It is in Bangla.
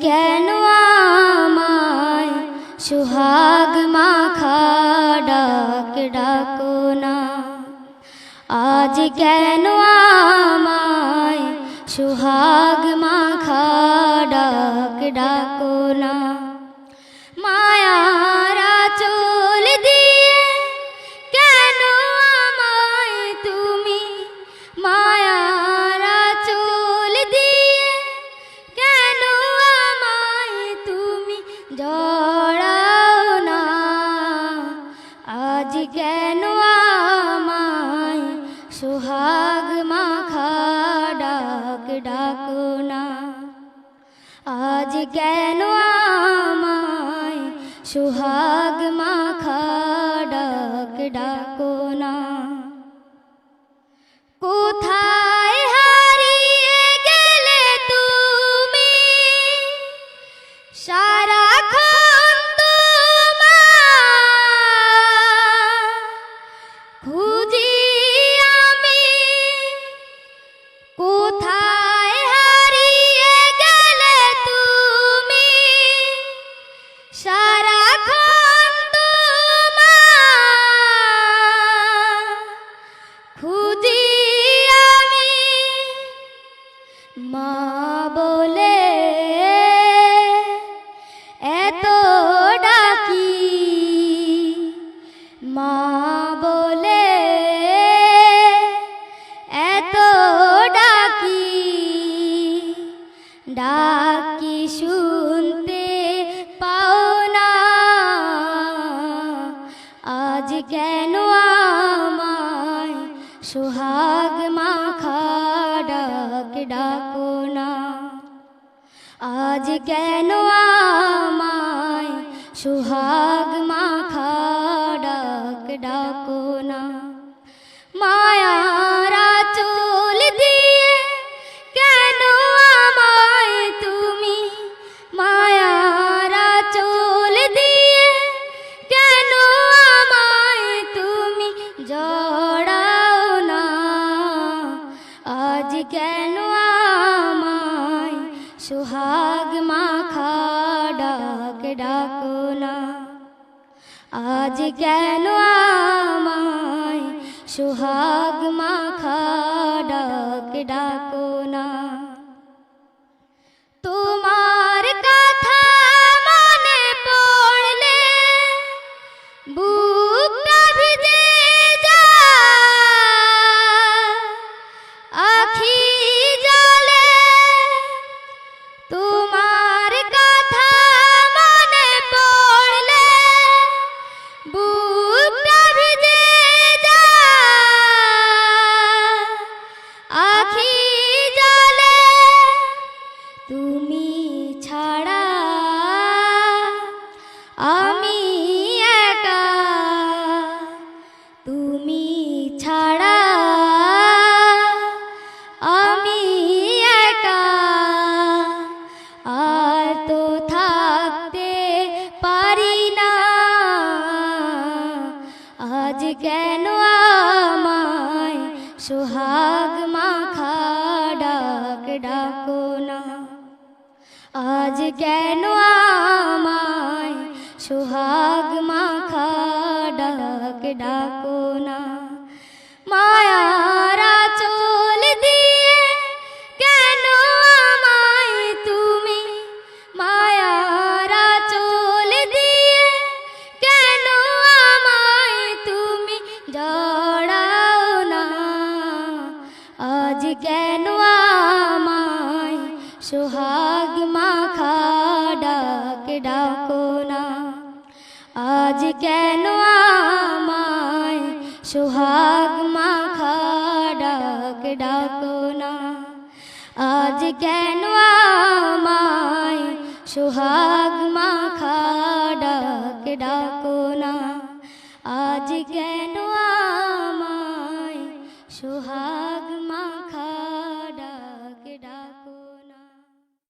কেন আমায় সুহাগ মাখা ডাক ডাকো না, আজ কেন আমায় সুহাগ মাখা ডাক ডাকো না। মায়ার আঁচল দিয়ে কেন আমায় তুমি, মায়ার আঁচল দিয়ে কেন আমায় তুমি জড়াও না, আজ কেন আমায় সুহাগ মাখা ডাক ডাকো না, আজ কেন আমায় সুহাগ মাখা ডাক ডাকো না। কোথায় হারিয়ে গেলে তুমি, সারাক্ষণ তোমায় খুঁজি আমি, কোথায় হারিয়ে গেলে তুমি, সারাক্ষণ তোমায় খুঁজি আমি। মা বলে এত ডাকি, মা বলে এত ডাকি, ডাকি শুনতে পাও না, আজ কেন আমায় সুহাগ মাখা ডাক ডাকো না, আজ কেন আমায় সুহাগ মাখা ডাক ডাকো না। মায়ার আঁচল দিয়ে কেন আমায় তুমি, মায়ার আঁচল দিয়ে কেন আমায় তুমি জড়াও না, আজ কেন আমায় সুহাগ মাখা ডাক ডাকো না, আজ কেন আমায় সুহাগ মাখা ডাক ডাকো না। তোমার কথা মনে পড়লে বুকটা ভিজে যায়, আখি জলে তোমার কথা মনে পড়লে বুকটা ভিজে যায়, আখি জলে তুমি ছাড়া আমি একা, তুমি ছাড়া আমি একা, আর তো থাকতে পারি না, আজ কেন আমায় সুহাগ মাখা ডাক ডাকো না, আজ কেন আমায় সুহাগ মাখা ডাক ডাকো না। মায়ার আঁচল দিয়ে কেন আমায় তুমি, মায়ার আঁচল দিয়ে কেন আমায় তুমি জড়াও না, আজ কেন আমায় সুহাগ মাখা ডাক ডাকো না, আজ কেন আমায় সুহাগ মাখা ডাক ডাকো না, আজ কেন আমায় সুহাগ মাখা ডাক ডাকো না, আজ কেন আমায় সুহাগ